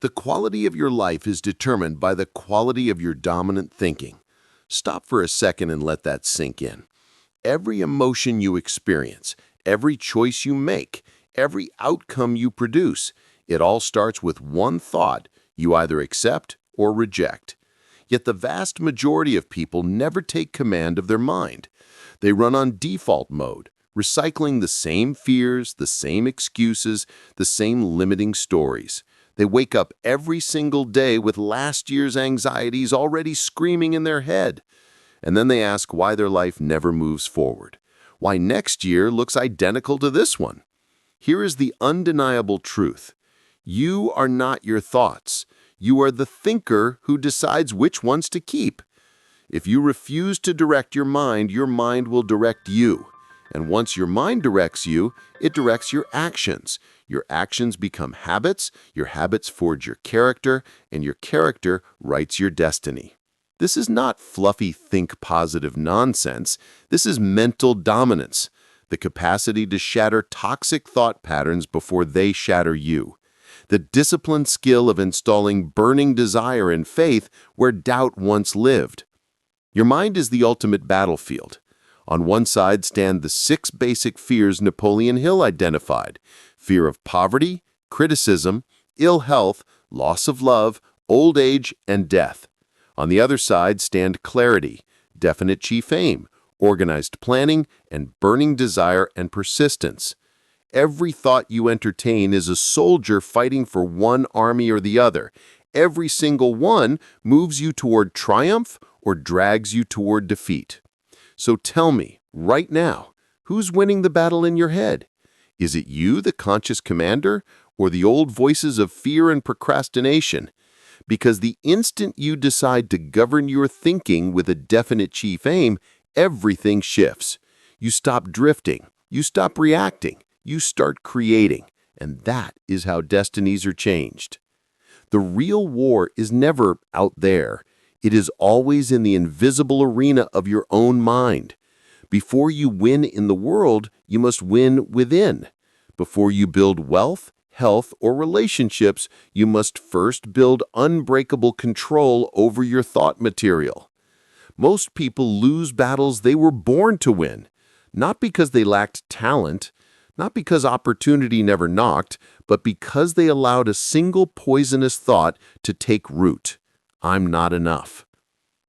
The quality of your life is determined by the quality of your dominant thinking. Stop for a second and let that sink in. Every emotion you experience, every choice you make, every outcome you produce, it all starts with one thought you either accept or reject. Yet the vast majority of people never take command of their mind. They run on default mode, recycling the same fears, the same excuses, the same limiting stories. They wake up every single day with last year's anxieties already screaming in their head. And then they ask why their life never moves forward, why next year looks identical to this one. Here is the undeniable truth. You are not your thoughts. You are the thinker who decides which ones to keep. If you refuse to direct your mind will direct you. And once your mind directs you, it directs your actions. Your actions become habits, your habits forge your character, and your character writes your destiny. This is not fluffy think positive nonsense. This is mental dominance, the capacity to shatter toxic thought patterns before they shatter you. The disciplined skill of installing burning desire and faith where doubt once lived. Your mind is the ultimate battlefield. On one side stand the 6 basic fears Napoleon Hill identified: fear of poverty, criticism, ill health, loss of love, old age, and death. On the other side stand clarity, definite chief aim, organized planning, and burning desire and persistence. Every thought you entertain is a soldier fighting for one army or the other. Every single one moves you toward triumph or drags you toward defeat. So tell me, right now, who's winning the battle in your head? Is it you, the conscious commander, or the old voices of fear and procrastination? Because the instant you decide to govern your thinking with a definite chief aim, everything shifts. You stop drifting, you stop reacting, you start creating, and that is how destinies are changed. The real war is never out there. It is always in the invisible arena of your own mind. Before you win in the world, you must win within. Before you build wealth, health, or relationships, you must first build unbreakable control over your thought material. Most people lose battles they were born to win, not because they lacked talent, not because opportunity never knocked, but because they allowed a single poisonous thought to take root. I'm not enough.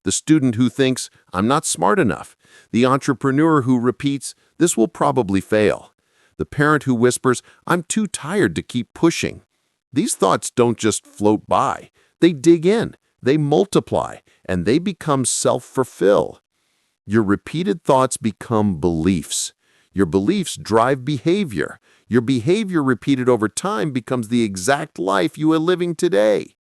The student who thinks, I'm not smart enough. The entrepreneur who repeats, this will probably fail. The parent who whispers, I'm too tired to keep pushing. These thoughts don't just float by. They dig in, they multiply, and they become self-fulfill. Your repeated thoughts become beliefs. Your beliefs drive behavior. Your behavior repeated over time becomes the exact life you are living today.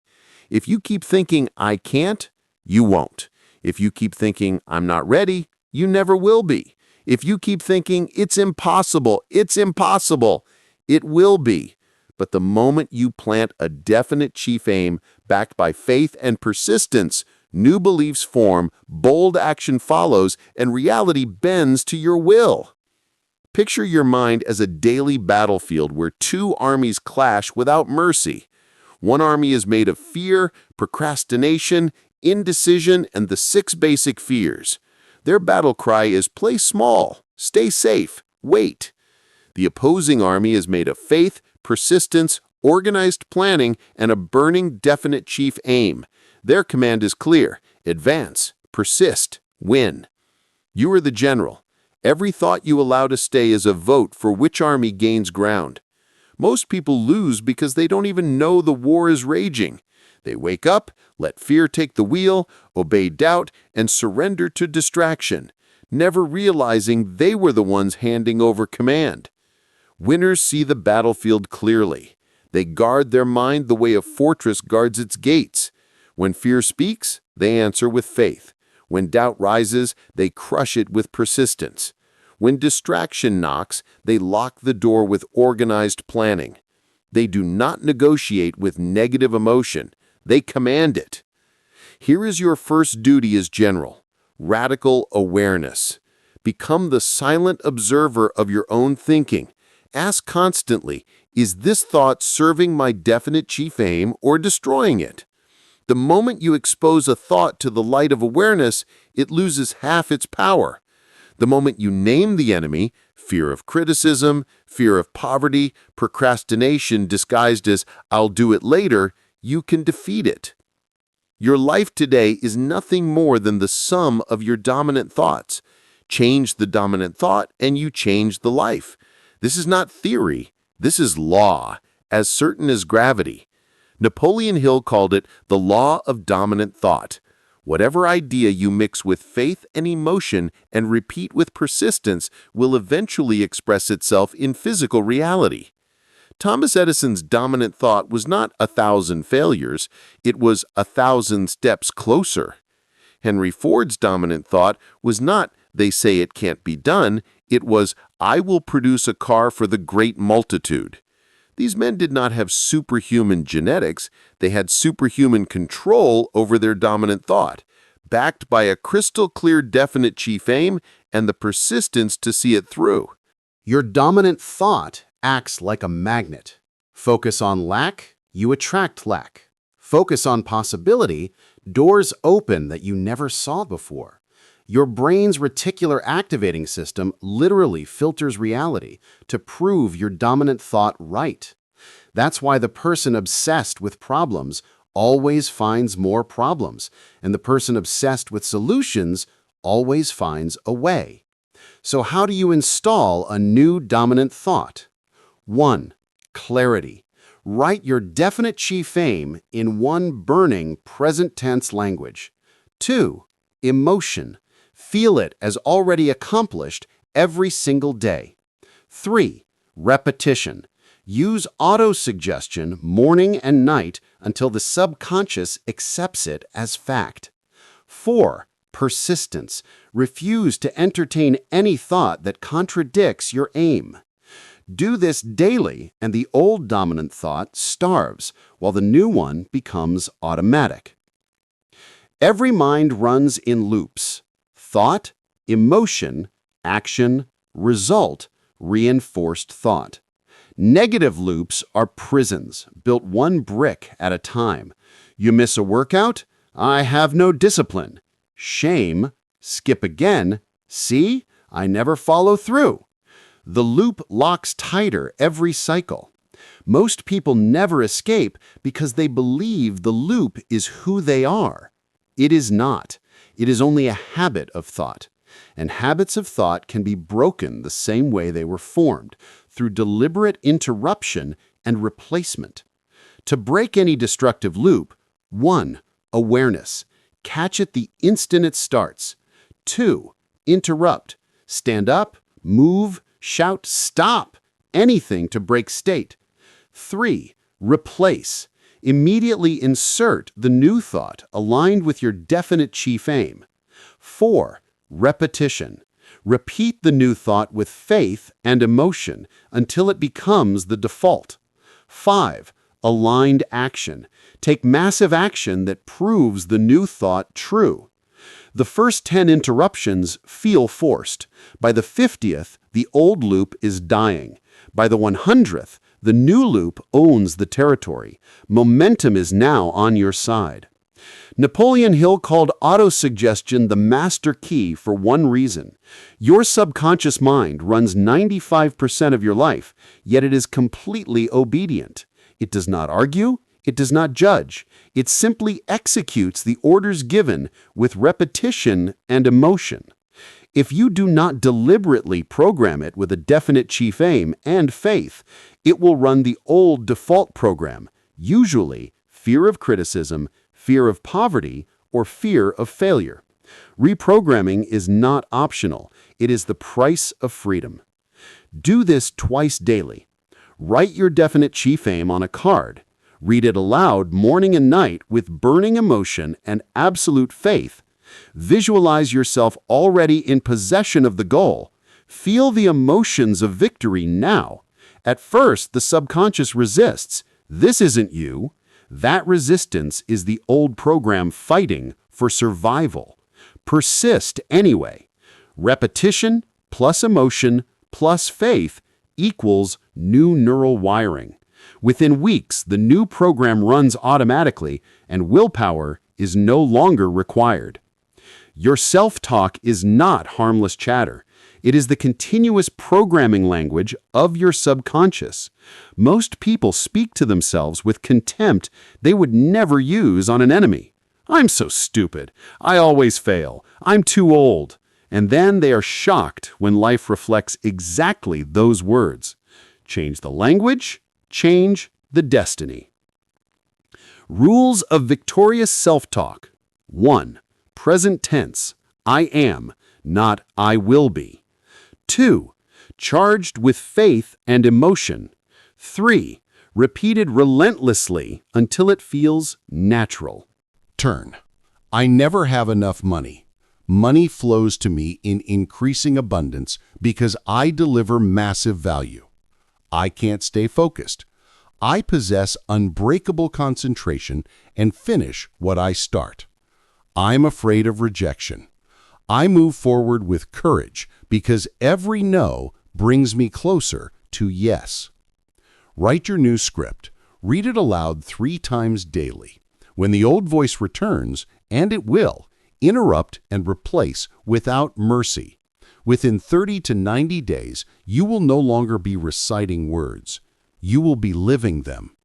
If you keep thinking, I can't, you won't. If you keep thinking, I'm not ready, you never will be. If you keep thinking, it's impossible, it will be. But the moment you plant a definite chief aim backed by faith and persistence, new beliefs form, bold action follows, and reality bends to your will. Picture your mind as a daily battlefield where 2 armies clash without mercy. One army is made of fear, procrastination, indecision, and the 6 basic fears. Their battle cry is play small, stay safe, wait. The opposing army is made of faith, persistence, organized planning, and a burning definite chief aim. Their command is clear: advance, persist, win. You are the general. Every thought you allow to stay is a vote for which army gains ground. Most people lose because they don't even know the war is raging. They wake up, let fear take the wheel, obey doubt, and surrender to distraction, never realizing they were the ones handing over command. Winners see the battlefield clearly. They guard their mind the way a fortress guards its gates. When fear speaks, they answer with faith. When doubt rises, they crush it with persistence. When distraction knocks, they lock the door with organized planning. They do not negotiate with negative emotion. They command it. Here is your first duty as general: radical awareness. Become the silent observer of your own thinking. Ask constantly, Is this thought serving my definite chief aim or destroying it? The moment you expose a thought to the light of awareness, it loses half its power. The moment you name the enemy, fear of criticism, fear of poverty, procrastination disguised as "I'll do it later," you can defeat it. Your life today is nothing more than the sum of your dominant thoughts. Change the dominant thought and you change the life. This is not theory, this is law, as certain as gravity. Napoleon Hill called it the law of dominant thought. Whatever idea you mix with faith and emotion and repeat with persistence will eventually express itself in physical reality. Thomas Edison's dominant thought was not 1,000 failures, it was 1,000 steps closer. Henry Ford's dominant thought was not "they say it can't be done," it was "I will produce a car for the great multitude." These men did not have superhuman genetics, they had superhuman control over their dominant thought, backed by a crystal-clear definite chief aim and the persistence to see it through. Your dominant thought acts like a magnet. Focus on lack, you attract lack. Focus on possibility, doors open that you never saw before. Your brain's reticular activating system literally filters reality to prove your dominant thought right. That's why the person obsessed with problems always finds more problems, and the person obsessed with solutions always finds a way. So how do you install a new dominant thought? 1. Clarity. Write your definite chief aim in one burning present tense language. 2. Emotion. Feel it as already accomplished every single day. 3. Repetition. Use auto-suggestion morning and night until the subconscious accepts it as fact. 4. Persistence. Refuse to entertain any thought that contradicts your aim. Do this daily, and the old dominant thought starves, while the new one becomes automatic. Every mind runs in loops. Thought, emotion, action, result, reinforced thought. Negative loops are prisons, built one brick at a time. You miss a workout? I have no discipline. Shame, skip again. See, I never follow through. The loop locks tighter every cycle. Most people never escape because they believe the loop is who they are. It is not. It is only a habit of thought. And habits of thought can be broken the same way they were formed, through deliberate interruption and replacement. To break any destructive loop, 1. Awareness. Catch it the instant it starts. 2. Interrupt. Stand up, move, shout, stop, anything to break state. 3. Replace. Immediately insert the new thought aligned with your definite chief aim. 4. Repetition. Repeat the new thought with faith and emotion until it becomes the default. 5. Aligned action. Take massive action that proves the new thought true. The first 10 interruptions feel forced. By the 50th, the old loop is dying. By the 100th, the new loop owns the territory. Momentum is now on your side. Napoleon Hill called autosuggestion the master key for one reason. Your subconscious mind runs 95% of your life, yet it is completely obedient. It does not argue. It does not judge. It simply executes the orders given with repetition and emotion. If you do not deliberately program it with a definite chief aim and faith, it will run the old default program, usually fear of criticism, fear of poverty, or fear of failure. Reprogramming is not optional. It is the price of freedom. Do this twice daily. Write your definite chief aim on a card. Read it aloud morning and night with burning emotion and absolute faith. Visualize yourself already in possession of the goal. Feel the emotions of victory now. At first, the subconscious resists. This isn't you. That resistance is the old program fighting for survival. Persist anyway. Repetition plus emotion plus faith equals new neural wiring. Within weeks, the new program runs automatically, and willpower is no longer required. Your self-talk is not harmless chatter. It is the continuous programming language of your subconscious. Most people speak to themselves with contempt they would never use on an enemy. "I'm so stupid. I always fail. I'm too old." And then they are shocked when life reflects exactly those words. Change the language, change the destiny. Rules of victorious self-talk. 1. Present tense. I am, not I will be. 2. Charged with faith and emotion. 3. Repeated relentlessly until it feels natural. Turn. I never have enough money. Money flows to me in increasing abundance because I deliver massive value. I can't stay focused. I possess unbreakable concentration and finish what I start. I'm afraid of rejection. I move forward with courage because every no brings me closer to yes. Write your new script. Read it aloud 3 times daily. When the old voice returns, and it will, interrupt and replace without mercy. Within 30 to 90 days, you will no longer be reciting words. You will be living them.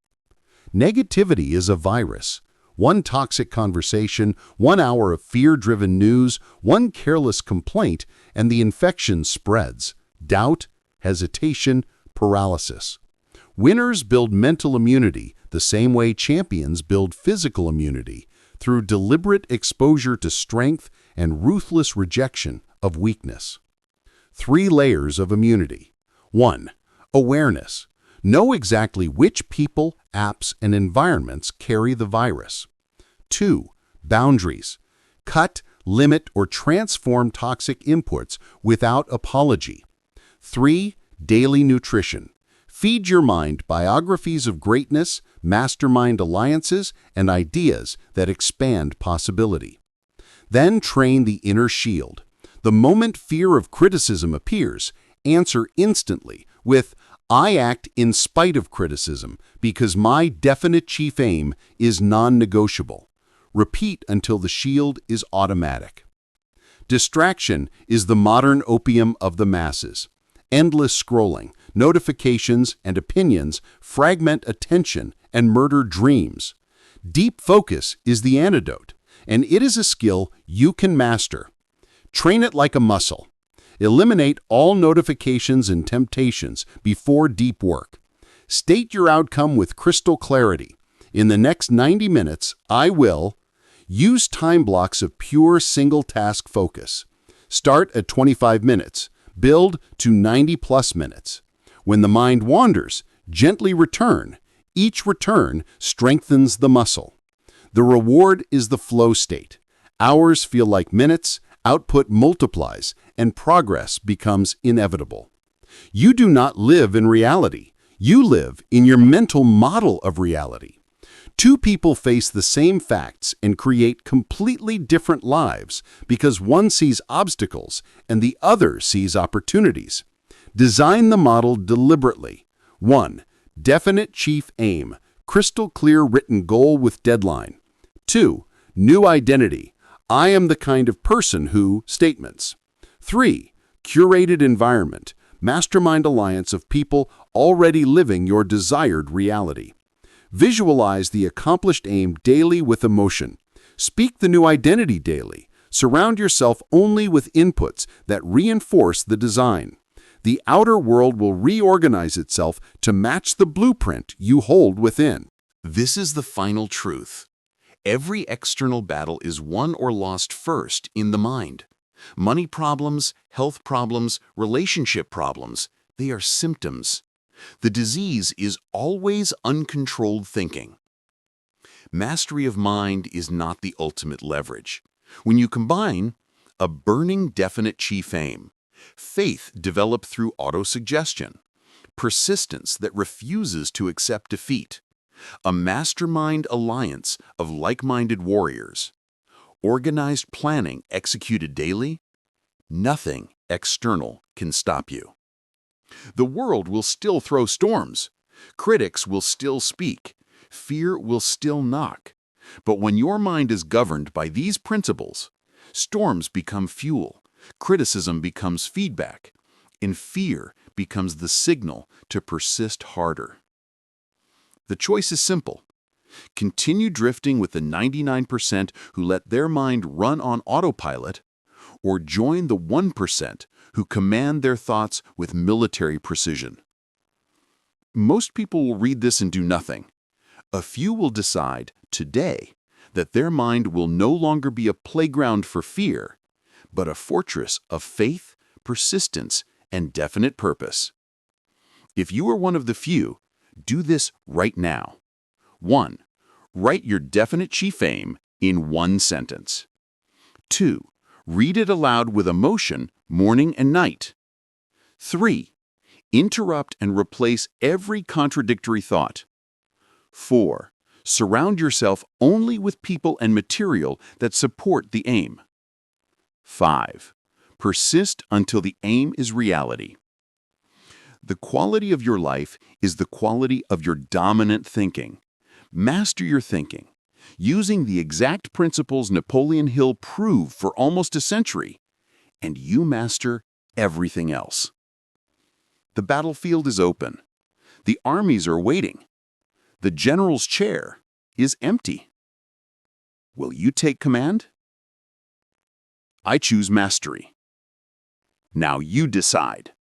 Negativity is a virus. One toxic conversation, 1 hour of fear-driven news, one careless complaint, and the infection spreads. Doubt, hesitation, paralysis. Winners build mental immunity the same way champions build physical immunity, through deliberate exposure to strength and ruthless rejection of weakness. 3 layers of immunity. 1. Awareness. Know exactly which people, apps, and environments carry the virus. 2. Boundaries. Cut, limit, or transform toxic inputs without apology. 3. Daily nutrition. Feed your mind biographies of greatness, mastermind alliances, and ideas that expand possibility. Then train the inner shield. The moment fear of criticism appears, answer instantly with, "I act in spite of criticism because my definite chief aim is non-negotiable." Repeat until the shield is automatic. Distraction is the modern opium of the masses. Endless scrolling, notifications, and opinions fragment attention and murder dreams. Deep focus is the antidote, and it is a skill you can master. Train it like a muscle. Eliminate all notifications and temptations before deep work. State your outcome with crystal clarity. In the next 90 minutes, I will use time blocks of pure single-task focus. Start at 25 minutes. Build to 90-plus minutes. When the mind wanders, gently return. Each return strengthens the muscle. The reward is the flow state. Hours feel like minutes, output multiplies, and progress becomes inevitable. You do not live in reality. You live in your mental model of reality. 2 people face the same facts and create completely different lives because one sees obstacles and the other sees opportunities. Design the model deliberately. 1. Definite chief aim, crystal clear written goal with deadline. 2. New identity. I am the kind of person who statements. 3. Curated environment, mastermind alliance of people already living your desired reality. Visualize the accomplished aim daily with emotion. Speak the new identity daily. Surround yourself only with inputs that reinforce the design. The outer world will reorganize itself to match the blueprint you hold within. This is the final truth. Every external battle is won or lost first in the mind. Money problems, health problems, relationship problems, they are symptoms. The disease is always uncontrolled thinking. Mastery of mind is not the ultimate leverage. When you combine a burning definite chief aim, faith developed through autosuggestion, persistence that refuses to accept defeat, a mastermind alliance of like-minded warriors, organized planning executed daily, nothing external can stop you. The world will still throw storms. Critics will still speak. Fear will still knock. But when your mind is governed by these principles, storms become fuel, criticism becomes feedback, and fear becomes the signal to persist harder. The choice is simple. Continue drifting with the 99% who let their mind run on autopilot, or join the 1% who command their thoughts with military precision. Most people will read this and do nothing. A few will decide today that their mind will no longer be a playground for fear, but a fortress of faith, persistence, and definite purpose. If you are one of the few, do this right now. 1. Write your definite chief aim in one sentence. 2. Read it aloud with emotion morning and night. 3. Interrupt and replace every contradictory thought. 4. Surround yourself only with people and material that support the aim. 5. Persist until the aim is reality. The quality of your life is the quality of your dominant thinking. Master your thinking, using the exact principles Napoleon Hill proved for almost a century, and you master everything else. The battlefield is open. The armies are waiting. The general's chair is empty. Will you take command? I choose mastery. Now you decide.